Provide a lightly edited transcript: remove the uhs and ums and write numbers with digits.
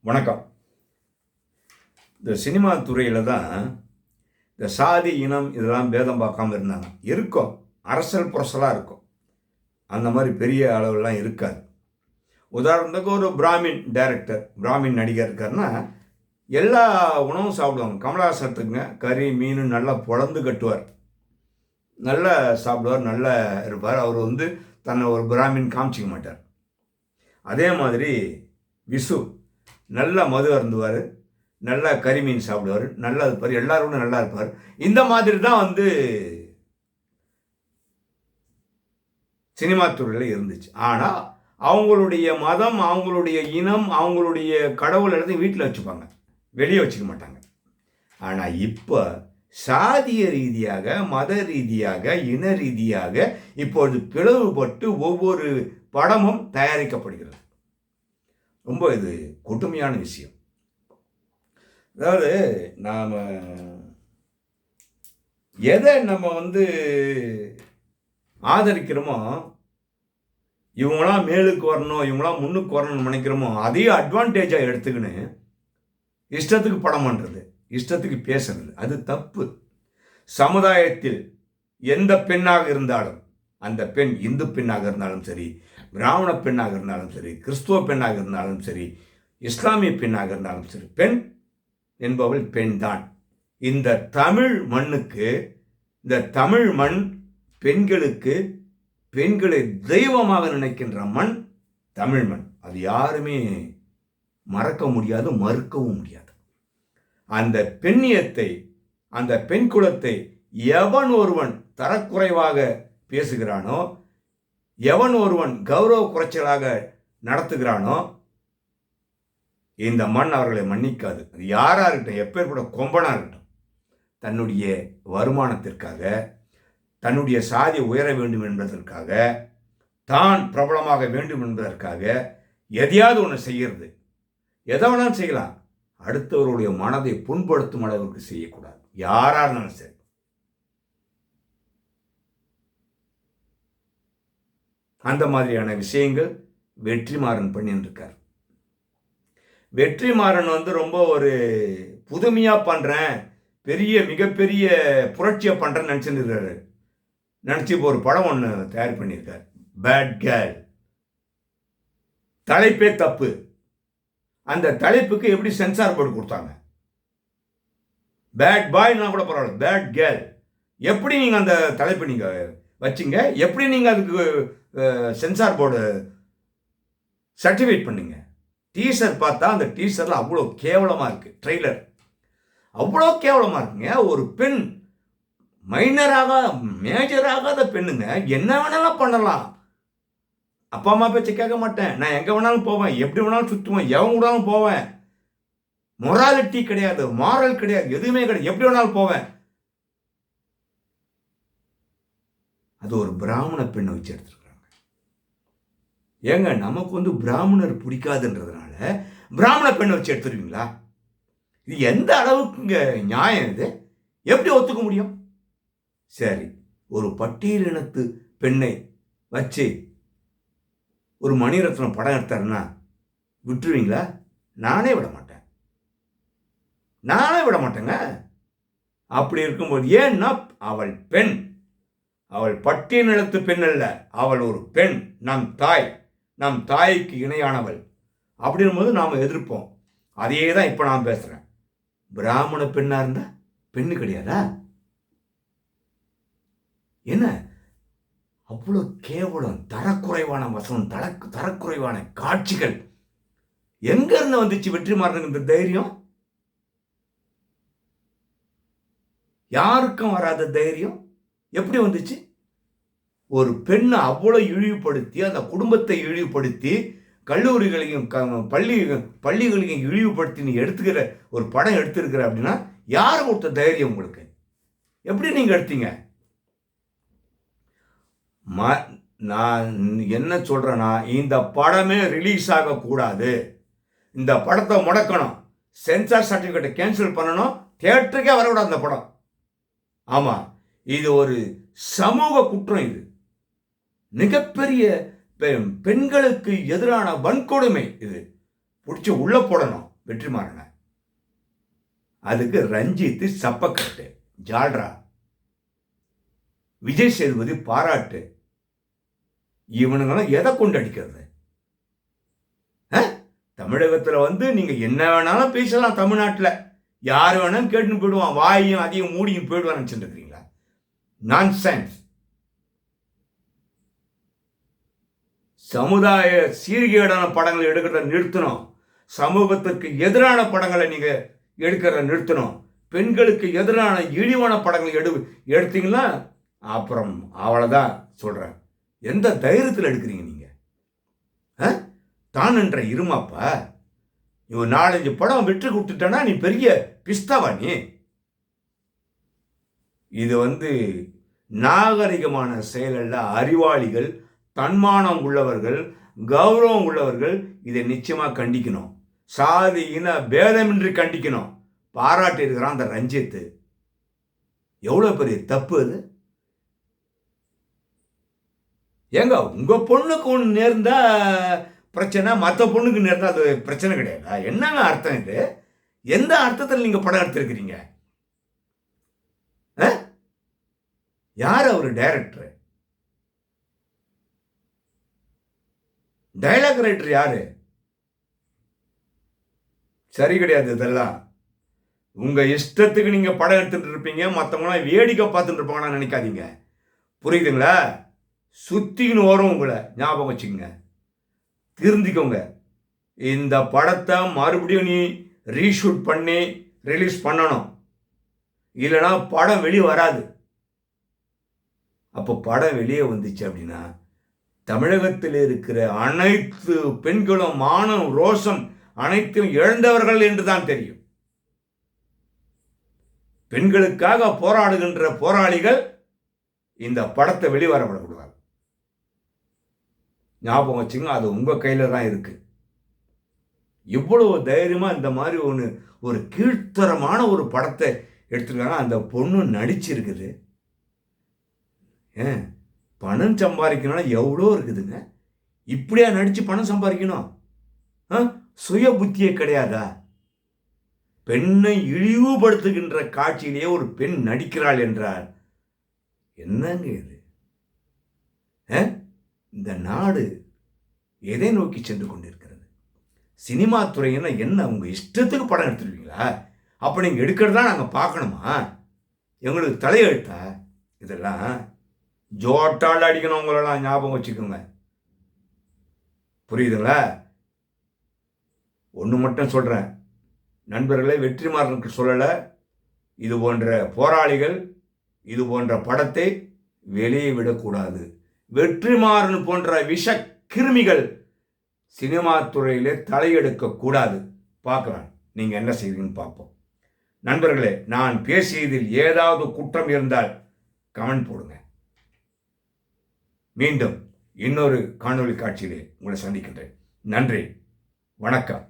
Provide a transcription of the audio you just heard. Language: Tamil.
வணக்கம். இந்த சினிமா துறையில் தான் இந்த சாதி இனம் இதெல்லாம் பேதம் பார்க்காம இருந்தாங்க. இருக்கும், அரசல் புரசலாக இருக்கும். அந்த மாதிரி பெரிய அளவுலாம் இருக்காது. உதாரணத்துக்கு ஒரு பிராமின் டைரக்டர், பிராமின் நடிகர் இருக்காருன்னா எல்லா உணவும் சாப்பிடுவாங்க. கமலஹாசத்துக்குங்க கறி மீன் நல்லா பொழந்து கட்டுவார், நல்லா சாப்பிடுவார், நல்லா இருப்பார். அவர் தன்னை ஒரு பிராமின் காமிச்சிக்க மாட்டார். அதே மாதிரி விசு நல்லா மது அருந்துவார், நல்லா கறிமீன் சாப்பிடுவார், நல்லா இருப்பார், எல்லாரும் நல்லா இருப்பார். இந்த மாதிரி தான் சினிமா துறையில் இருந்துச்சு. ஆனால் அவங்களுடைய மதம், அவங்களுடைய இனம், அவங்களுடைய கடவுள் எல்லாத்தையும் வீட்டில் வச்சுப்பாங்க, வெளியே வச்சுக்க மாட்டாங்க. ஆனால் இப்போ சாதிய ரீதியாக, மத ரீதியாக, இன ரீதியாக இப்பொழுது பிளவுபட்டு ஒவ்வொரு படமும் தயாரிக்கப்படுகிறது. ரொம்ப இது கொடுமையான விஷயம். அதாவது நாம் எதை நம்ம ஆதரிக்கிறோமோ, இவங்களாம் மேலுக்கு வரணும், இவங்களாம் முன்னுக்கு வரணும்னு நினைக்கிறோமோ, அதையும் அட்வான்டேஜாக எடுத்துக்கின்னு இஷ்டத்துக்கு படம் பண்ணுறது, இஷ்டத்துக்கு பேசுறது, அது தப்பு. சமுதாயத்தில் எந்த பெண்ணாக இருந்தாலும், அந்த பெண் இந்து பெண்ணாக இருந்தாலும் சரி, பிராமண பெண்ணாக இருந்தாலும் சரி, கிறிஸ்துவ பெண்ணாக இருந்தாலும் சரி, இஸ்லாமிய பெண்ணாக இருந்தாலும் சரி, பெண் என்பவள் பெண் தான். இந்த தமிழ் மண்ணுக்கு, இந்த தமிழ் மண் பெண்களுக்கு, பெண்களை தெய்வமாக நினைக்கின்ற மண் தமிழ் மண். அது யாருமே மறக்க முடியாது, மறுக்கவும் முடியாது. அந்த பெண்ணியத்தை, அந்த பெண் குலத்தை எவன் ஒருவன் தரக்குறைவாக பேசுகிறானோ, எவன் ஒருவன் கௌரவ குறைச்சலாக நடத்துகிறானோ, இந்த மண் அவர்களை மன்னிக்காது. அது யாராக இருக்கட்டும், எப்பேற்பட்ட கொம்பனாக இருக்கட்டும், தன்னுடைய வருமானத்திற்காக, தன்னுடைய சாதி உயர வேண்டும் என்பதற்காக, தான் பிரபலமாக வேண்டும் என்பதற்காக எதையாவது ஒன்று செய்கிறது. எதை வேணாலும் செய்யலாம், அடுத்தவருடைய மனதை புண்படுத்தும் அளவுக்கு செய்யக்கூடாது, யாராக இருந்தாலும் சரி. அந்த மாதிரியான விஷயங்கள் வெற்றிமாறன் பண்ணியிருக்கார். வெற்றிமாறன் ரொம்ப ஒரு புதுமையாக பண்ணுறேன், மிகப்பெரிய புரட்சியை பண்ணுறேன்னு நினச்சிருக்காரு. நினச்சி இப்போ ஒரு படம் ஒன்று தயார் பண்ணியிருக்கார், பேட் கேர்ள். தலைப்பே தப்பு. அந்த தலைப்புக்கு எப்படி சென்சார் போர்டு கொடுத்தாங்க? பேட் பாய்னா கூட பரவாயில்ல, பேட் கேர்ள். எப்படி நீங்கள் அந்த தலைப்பு நீங்கள் வச்சிங்க? எப்படி நீங்கள் அதுக்கு சென்சார் போர்டு சர்டிஃபிகேட் பண்ணுங்க? டீசர் பார்த்தா அந்த டீசரில் அவ்வளோ கேவலமாக இருக்குது. ட்ரெய்லர் அவ்வளோ கேவலமாக இருக்குங்க. ஒரு பெண், மைனராக மேஜராகாத பெண்ணுங்க, என்ன வேணாலும் பண்ணலாம். அப்பா அம்மா பேச்சை கேட்க மாட்டேன், நான் எங்கே வேணாலும் போவேன், எப்படி வேணாலும் சுற்றுவேன், எவன் கூடாலும் போவேன், மொராலிட்டி கிடையாது, மாரல் கிடையாது, எதுவுமே கிடையாது, எப்படி வேணாலும் போவேன். அது ஒரு பிராமண பெண்ணை வச்சு எடுத்துருக்காங்க. ஏங்க, நமக்கு பிராமணர் பிடிக்காதுன்றதுனால பிராமண பெண்ணை வச்சு எடுத்துருவீங்களா? இது எந்த அளவுக்குங்க நியாயம்? இது எப்படி ஒத்துக்க முடியும்? சரி, ஒரு பட்டியலினத்து பெண்ணை வச்சு ஒரு மணிரத்னம் படம் எடுத்தாருன்னா விட்டுருவீங்களா? நானே விட மாட்டேங்க. அப்படி இருக்கும்போது, ஏன்னா அவள் பெண், அவள் பட்டியலினத்து பெண் அல்ல, அவள் ஒரு பெண், நம் தாய், நம் தாய்க்கு இணையானவள். அப்படிங்கும்போது நாம் எதிர்ப்போம். அதையே தான் இப்போ நான் பேசுகிறேன். பிராமண பெண்ணாக இருந்தால் பெண்ணு கிடையாதா? என்ன அவ்வளோ கேவலம், தரக்குறைவான வசனம், தரக்குறைவான காட்சிகள் எங்க இருந்து வந்துச்சு வெற்றிமாறனுக்கு இந்த தைரியம்? யாருக்கும் வராத தைரியம் எப்படி வந்துச்சு? ஒரு பெண்ணை அவ்வளோ இழிவுபடுத்தி, அந்த குடும்பத்தை இழிவுபடுத்தி, கல்லூரிகளையும் பள்ளிகளையும் இழிவுபடுத்தி நீ எடுத்துக்கிற ஒரு படம் எடுத்திருக்கிற அப்படின்னா யார் கொடுத்த தைரியம் உங்களுக்கு? எப்படி நீங்கள் எடுத்தீங்க? நான் என்ன சொல்கிறேன்னா, இந்த படமே ரிலீஸ் ஆகக்கூடாது, இந்த படத்தை முடக்கணும், சென்சார் சர்டிஃபிகேட்டை கேன்சல் பண்ணணும், தியேட்டருக்கே வரக்கூடாது அந்த படம். ஆமாம், இது ஒரு சமூக குற்றம். இது மிகப்பெரிய பெண்களுக்கு எதிரான வன்கொடுமை. இது பிடிச்சி உள்ளே போடணும். வெற்றிமாறனை. அதுக்கு ரஞ்சித் சப்பக்கட்டு, ஜால்ரா. விஜய் சேதுபதி பாராட்டு. இவனுங்களாம் எதை கொண்டு அடிக்கிறது? தமிழகத்தில் நீங்க என்ன வேணாலும் பேசலாம். தமிழ்நாட்டில் யார் வேணாலும் கேட்டுன்னு போயிடுவான். வாயும் அதையும் மூடியும் போயிடுவான்னு நினச்சிட்டு இருக்கிறீங்களா? நான்சென்ஸ். சமுதாய சீர்கேடான படங்களை எடுக்கிறத நிறுத்தணும். சமூகத்திற்கு எதிரான படங்களை நீங்க எடுக்கிறத நிறுத்தணும். பெண்களுக்கு எதிரான இழிவான படங்களை எடுத்தீங்கன்னா அப்புறம் அவ்வளோதான் சொல்கிறேன். எந்த தைரியத்தில் எடுக்கிறீங்க நீங்க? தான் என்ற இருமாப்பா. இவன் 4-5 படம் வெற்றி கொடுத்துட்டனா நீ பெரிய பிஸ்தாவா நீ? இது நாகரிகமான செயல்ல அறிவாளிகள், தன்மானம் உள்ளவர்கள், கௌரவம் உள்ளவர்கள் இதை நிச்சயமா கண்டிக்கணும். சாதி இன பேதமின்றி கண்டிக்கணும். பாராட்டி இருக்கிறான் அந்த ரஞ்சித். எவ்வளவு பெரிய தப்பு அது? ஏங்க, உங்க பொண்ணுக்கு ஒன்று நேர்ந்தா பிரச்சனை, மற்ற பொண்ணுக்கு நேர்ந்தா அது பிரச்சனை கிடையாதா? என்னங்க அர்த்தம் இது? எந்த அர்த்தத்தில் நீங்க படம் எடுத்திருக்கிறீங்க? யார் அவரு? டைரக்டர், டைலாக் ரைட்டர் யாரு? சரி கிடையாது. இதெல்லாம் உங்க இஷ்டத்துக்கு நீங்க படம் எடுத்துட்டு இருப்பீங்க, மற்றவங்களாம் வேடிக்கை பார்த்துட்டு இருப்பாங்கன்னு நினைக்காதீங்க. புரியுதுங்களா? சுத்தின்னு வரும் உங்களை. ஞாபகம் வச்சுக்கோங்க, திருந்திக்கோங்க. இந்த படத்தை மறுபடியும் நீ ரீஷூட் பண்ணி ரிலீஸ் பண்ணணும். இல்லைனா படம் வெளியே வராது. அப்போ படம் வெளியே வந்துச்சு அப்படின்னா தமிழகத்தில் இருக்கிற அனைத்து பெண்களும் மானம் ரோஷம் அனைத்தும் இழந்தவர்கள் என்று தான் தெரியும். பெண்களுக்காக போராடுகின்ற போராளிகள் இந்த படத்தை வெளிவரப்படக்கூடாது. ஞாபகம் வச்சுங்க, அது உங்க கையில தான் இருக்கு. இவ்வளவு தைரியமா இந்த மாதிரி ஒரு கீழ்த்தரமான ஒரு படத்தை எடுத்துருக்காங்க. அந்த பொண்ணு நடிச்சிருக்குது. பணம் சம்பாதிக்கணும்னா எவ்வளோ இருக்குதுங்க. இப்படியா நடிச்சு பணம் சம்பாதிக்கணும்? சுய புத்தியே கிடையாதா? பெண்ணை இழிவுபடுத்துகின்ற காட்சியிலேயே ஒரு பெண் நடிக்கிறாள் என்றால் என்னங்க இது? இந்த நாடு எதை நோக்கி சென்று கொண்டிருக்கிறது? சினிமா துறையினா என்ன? உங்க இஷ்டத்துக்கு படம் எடுத்துருவீங்களா? அப்போ நீங்கள் எடுக்கிறதா நாங்கள் பார்க்கணுமா? எங்களுக்கு தலையெழுத்தா இதெல்லாம்? ஜோட்டால் அடிக்கணும் உங்களெல்லாம். ஞாபகம் வச்சுக்கோங்க. புரியுதுங்களா? ஒன்று மட்டும் சொல்கிறேன் நண்பர்களே, வெற்றிமாறனுக்கு சொல்லலை. இது போன்ற போராளிகள் இது போன்ற படத்தை வெளியே விடக்கூடாது. வெற்றிமாறன் போன்ற விஷ கிருமிகள் சினிமா துறையிலே தலையெடுக்க கூடாது. பார்க்கலாம் நீங்க என்ன செய்வீங்கன்னு பார்ப்போம். நண்பர்களே, நான் பேசியதில் ஏதாவது குற்றம் இருந்தால் கமெண்ட் போடுங்க. மீண்டும் இன்னொரு காணொளி காட்சியிலே உங்களை சந்திக்கின்றேன். நன்றி, வணக்கம்.